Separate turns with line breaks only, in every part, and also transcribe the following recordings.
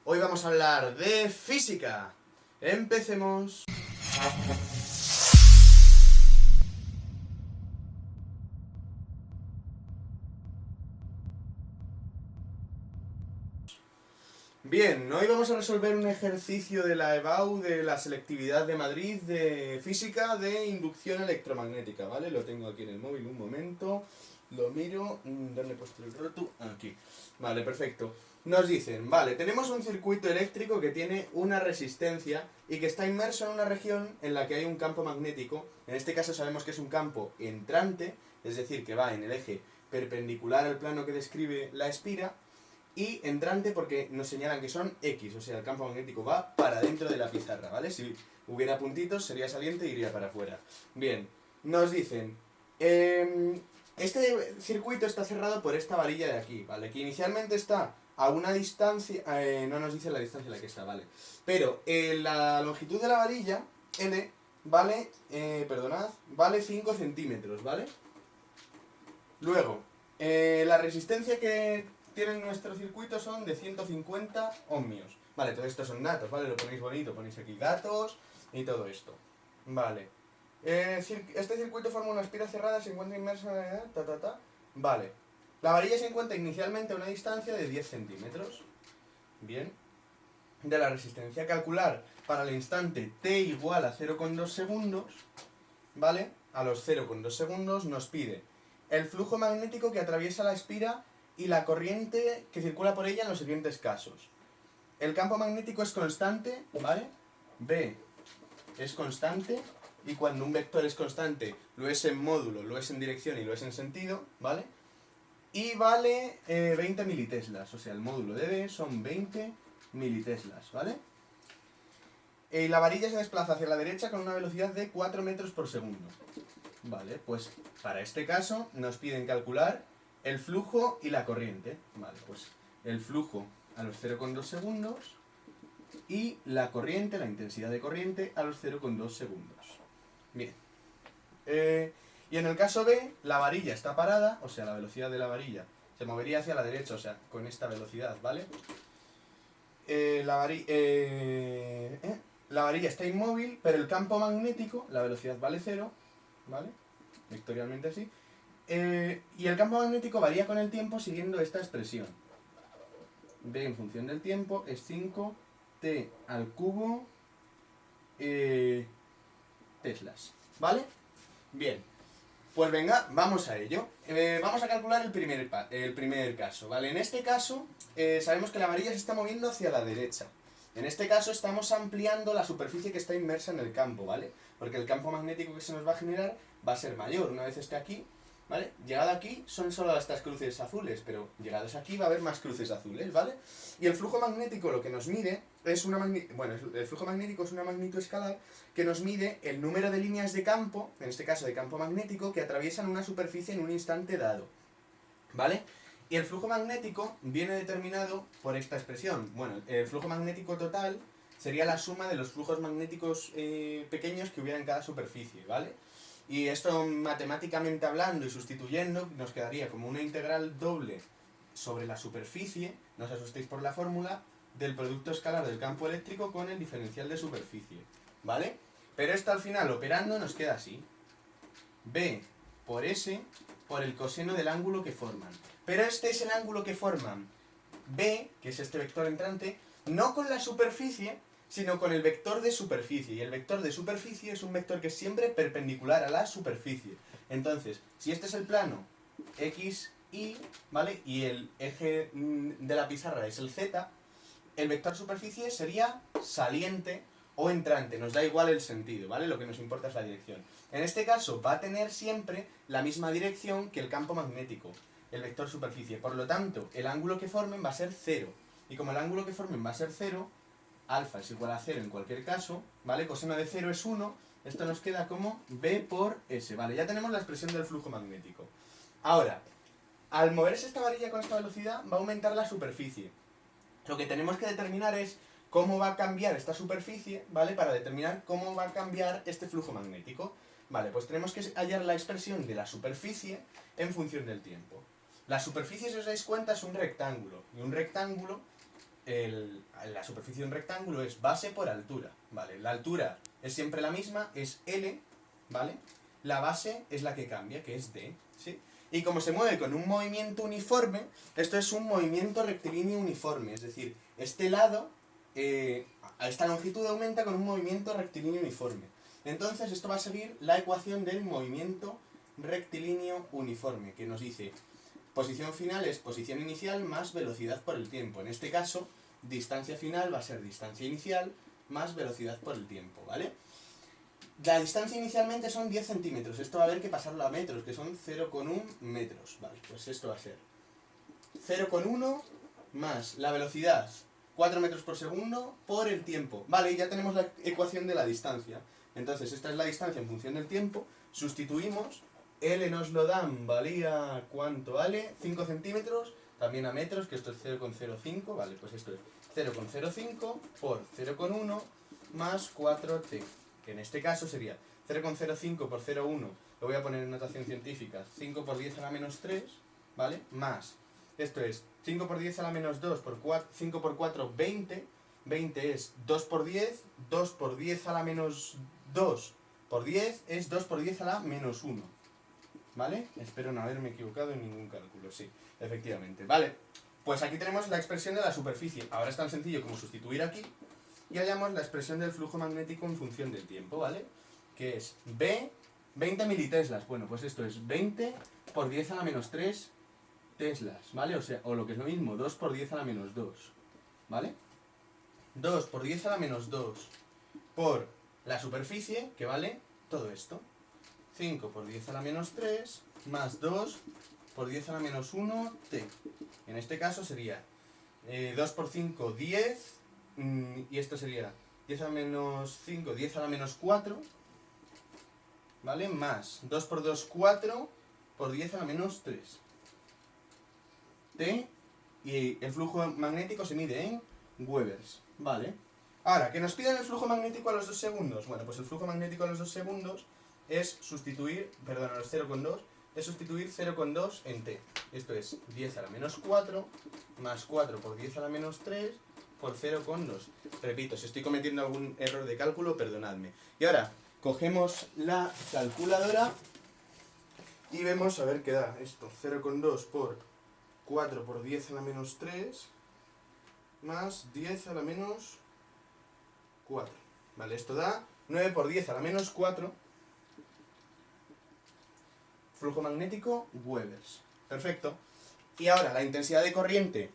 Hoy vamos a hablar de física. Empecemos. Bien, hoy vamos a resolver un ejercicio de la EBAU de la selectividad de Madrid de física de inducción electromagnética, ¿vale? Lo tengo aquí en el móvil, un momento, lo miro, ¿dónde he puesto el roto? Aquí. Vale, perfecto. Nos dicen, vale, tenemos un circuito eléctrico que tiene una resistencia y que está inmerso en una región en la que hay un campo magnético. En este caso sabemos que es un campo entrante, es decir, que va en el eje perpendicular al plano que describe la espira, y entrante porque nos señalan que son X, o sea, el campo magnético va para dentro de la pizarra, ¿vale? Si hubiera puntitos sería saliente y iría para afuera. Bien, nos dicen, este circuito está cerrado por esta varilla de aquí, ¿vale? Que inicialmente está a una distancia, no nos dice la distancia en la que está, ¿vale? Pero la longitud de la varilla, L, vale, vale 5 centímetros, ¿vale? Luego, la resistencia que tiene nuestro circuito son de 150 ohmios. Vale, todo esto son datos, ¿vale? Lo ponéis bonito, ponéis aquí datos y todo esto. Vale. Este circuito forma una espira cerrada, se encuentra inmersa en... Vale. La varilla se encuentra inicialmente a una distancia de 10 centímetros. Bien. De la resistencia. Calcular para el instante t igual a 0,2 segundos, ¿vale? A los 0,2 segundos nos pide el flujo magnético que atraviesa la espira y la corriente que circula por ella en los siguientes casos. El campo magnético es constante, ¿vale? B es constante, y cuando un vector es constante lo es en módulo, lo es en dirección y lo es en sentido, ¿vale? Y vale 20 militeslas, o sea, el módulo de B son 20 militeslas, ¿vale? La varilla se desplaza hacia la derecha con una velocidad de 4 metros por segundo. Vale, pues para este caso nos piden calcular el flujo y la corriente. Vale, pues el flujo a los 0,2 segundos y la corriente, la intensidad de corriente, a los 0,2 segundos. Bien. Y en el caso B, la varilla está parada, o sea, la velocidad de la varilla se movería hacia la derecha, o sea, con esta velocidad, ¿vale? La varilla está inmóvil, pero el campo magnético, la velocidad vale 0, ¿vale? Vectorialmente así. Y el campo magnético varía con el tiempo siguiendo esta expresión. B en función del tiempo es 5t al cubo teslas, ¿vale? Bien, pues venga, vamos a ello. Vamos a calcular el primer caso, ¿vale? En este caso sabemos que la varilla se está moviendo hacia la derecha. En este caso estamos ampliando la superficie que está inmersa en el campo, ¿vale? Porque el campo magnético que se nos va a generar va a ser mayor una vez esté aquí, ¿vale? Llegado aquí son solo estas cruces azules, pero llegados aquí va a haber más cruces azules, ¿vale? Y el flujo magnético lo que nos mide es el flujo magnético es una magnitud escalar que nos mide el número de líneas de campo, en este caso de campo magnético, que atraviesan una superficie en un instante dado, ¿vale? Y el flujo magnético viene determinado por esta expresión. Bueno, el flujo magnético total sería la suma de los flujos magnéticos pequeños que hubiera en cada superficie, ¿vale? Y esto matemáticamente hablando y sustituyendo nos quedaría como una integral doble sobre la superficie, no os asustéis por la fórmula, del producto escalar del campo eléctrico con el diferencial de superficie, ¿vale? Pero esto al final operando nos queda así. B por S por el coseno del ángulo que forman. Pero este es el ángulo que forman B, que es este vector entrante, no con la superficie, sino con el vector de superficie. Y el vector de superficie es un vector que es siempre perpendicular a la superficie. Entonces, si este es el plano X, Y, ¿vale? Y el eje de la pizarra es el Z, el vector superficie sería saliente o entrante, nos da igual el sentido, ¿vale? Lo que nos importa es la dirección. En este caso va a tener siempre la misma dirección que el campo magnético, el vector superficie. Por lo tanto, el ángulo que formen va a ser 0. Y como el ángulo que formen va a ser 0, alfa es igual a 0 en cualquier caso, ¿vale? Coseno de 0 es 1, esto nos queda como B por S, ¿vale? Ya tenemos la expresión del flujo magnético. Ahora, al moverse esta varilla con esta velocidad, va a aumentar la superficie. Lo que tenemos que determinar es cómo va a cambiar esta superficie, ¿vale? Para determinar cómo va a cambiar este flujo magnético. Vale, pues tenemos que hallar la expresión de la superficie en función del tiempo. La superficie, si os dais cuenta, es un rectángulo. Y un rectángulo la superficie de un rectángulo es base por altura, ¿vale? La altura es siempre la misma, es L, ¿vale? La base es la que cambia, que es D, ¿sí? Y como se mueve con un movimiento uniforme, esto es un movimiento rectilíneo uniforme, es decir, este lado, a esta longitud aumenta con un movimiento rectilíneo uniforme. Entonces esto va a seguir la ecuación del movimiento rectilíneo uniforme, que nos dice posición final es posición inicial más velocidad por el tiempo. En este caso, distancia final va a ser distancia inicial más velocidad por el tiempo, ¿vale? La distancia inicialmente son 10 centímetros. Esto va a haber que pasarlo a metros, que son 0,1 metros. Vale, pues esto va a ser 0,1 más la velocidad, 4 metros por segundo, por el tiempo. Vale, y ya tenemos la ecuación de la distancia. Entonces, esta es la distancia en función del tiempo. Sustituimos. L nos lo dan, valía, ¿cuánto vale? 5 centímetros, también a metros, que esto es 0,05, vale, pues esto es 0,05 por 0,1 más 4t, que en este caso sería 0,05 por 0,1, lo voy a poner en notación científica, 5 por 10 a la menos 3, ¿vale? Más, esto es 5 por 10 a la menos 2 por 4, 5 por 4, 20, 20 es 2 por 10, 2 por 10 a la menos 2 por 10 es 2 por 10 a la menos 1. ¿Vale? Espero no haberme equivocado en ningún cálculo, sí, efectivamente. Vale, pues aquí tenemos la expresión de la superficie. Ahora es tan sencillo como sustituir aquí y hallamos la expresión del flujo magnético en función del tiempo, ¿vale? Que es B, 20 militeslas. Bueno, pues esto es 20 por 10 a la menos 3 teslas, ¿vale? O sea, o lo que es lo mismo, 2 por 10 a la menos 2, ¿vale? 2 por 10 a la menos 2 por la superficie, que vale todo esto. 5 por 10 a la menos 3 más 2 por 10 a la menos 1 t. En este caso sería 2 por 5, 10, y esto sería 10 a la menos 5, 10 a la menos 4, ¿vale? Más 2 por 2, 4 por 10 a la menos 3. T, y el flujo magnético se mide en Webers, ¿vale? Ahora, ¿que nos piden el flujo magnético a los 2 segundos? Bueno, pues el flujo magnético a los 2 segundos es sustituir, perdón, a los 0,2, es sustituir 0,2 en t. Esto es 10 a la menos 4 más 4 por 10 a la menos 3 por 0,2. Repito, si estoy cometiendo algún error de cálculo, perdonadme. Y ahora, cogemos la calculadora y vemos, a ver qué da esto. 0,2 por 4 por 10 a la menos 3 más 10 a la menos 4. Vale, esto da 9 por 10 a la menos 4. Flujo magnético, Webers. Perfecto. Y ahora, la intensidad de corriente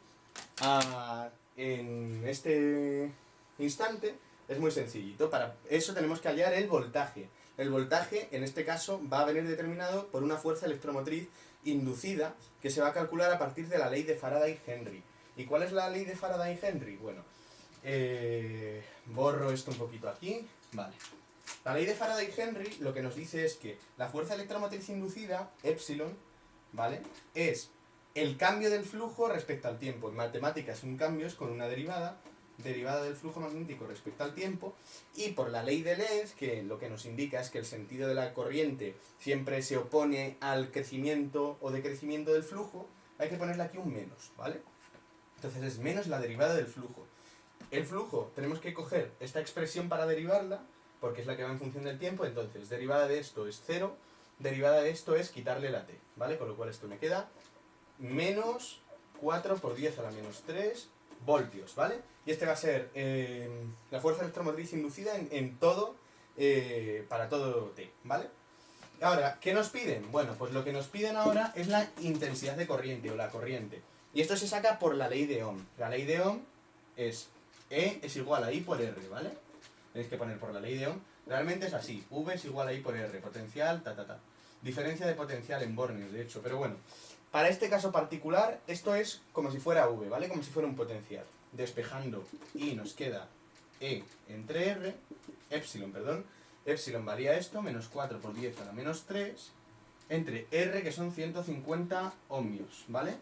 en este instante es muy sencillito. Para eso tenemos que hallar el voltaje. El voltaje, en este caso, va a venir determinado por una fuerza electromotriz inducida que se va a calcular a partir de la ley de Faraday-Henry. ¿Y cuál es la ley de Faraday-Henry? Bueno, borro esto un poquito aquí. Vale. La ley de Faraday-Henry lo que nos dice es que la fuerza electromotriz inducida, epsilon, ¿vale? Es el cambio del flujo respecto al tiempo. En matemáticas un cambio es con una derivada del flujo magnético respecto al tiempo, y por la ley de Lenz, que lo que nos indica es que el sentido de la corriente siempre se opone al crecimiento o decrecimiento del flujo, hay que ponerle aquí un menos, ¿vale? Entonces es menos la derivada del flujo. El flujo, tenemos que coger esta expresión para derivarla, porque es la que va en función del tiempo. Entonces, derivada de esto es 0, derivada de esto es quitarle la t, ¿vale? Con lo cual esto me queda menos 4 por 10 a la menos 3 voltios, ¿vale? Y este va a ser la fuerza electromotriz inducida en todo, para todo t, ¿vale? Ahora, ¿qué nos piden? Bueno, pues lo que nos piden ahora es la intensidad de corriente, o la corriente. Y esto se saca por la ley de Ohm. La ley de Ohm es E es igual a I por R, ¿vale? Tenéis que poner por la ley de Ohm. Realmente es así. V es igual a I por R. Potencial, Diferencia de potencial en bornes, de hecho. Pero bueno, para este caso particular, esto es como si fuera V, ¿vale? Como si fuera un potencial. Despejando I nos queda E entre R, epsilon, perdón. Epsilon varía esto, menos 4 por 10 a la menos 3, entre R, que son 150 ohmios, ¿vale?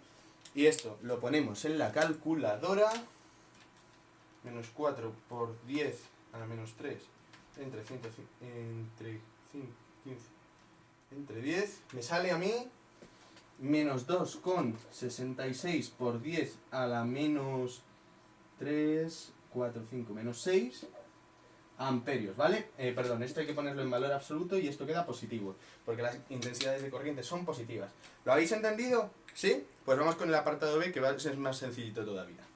Y esto lo ponemos en la calculadora. Menos 4 por 10 a la menos 3 entre 10 me sale a mí menos 2,66 por 10 a la menos 3, 4, 5, menos 6 amperios, ¿vale? Perdón, esto hay que ponerlo en valor absoluto y esto queda positivo, porque las intensidades de corriente son positivas. ¿Lo habéis entendido? ¿Sí? Pues vamos con el apartado B, que va a ser más sencillito todavía.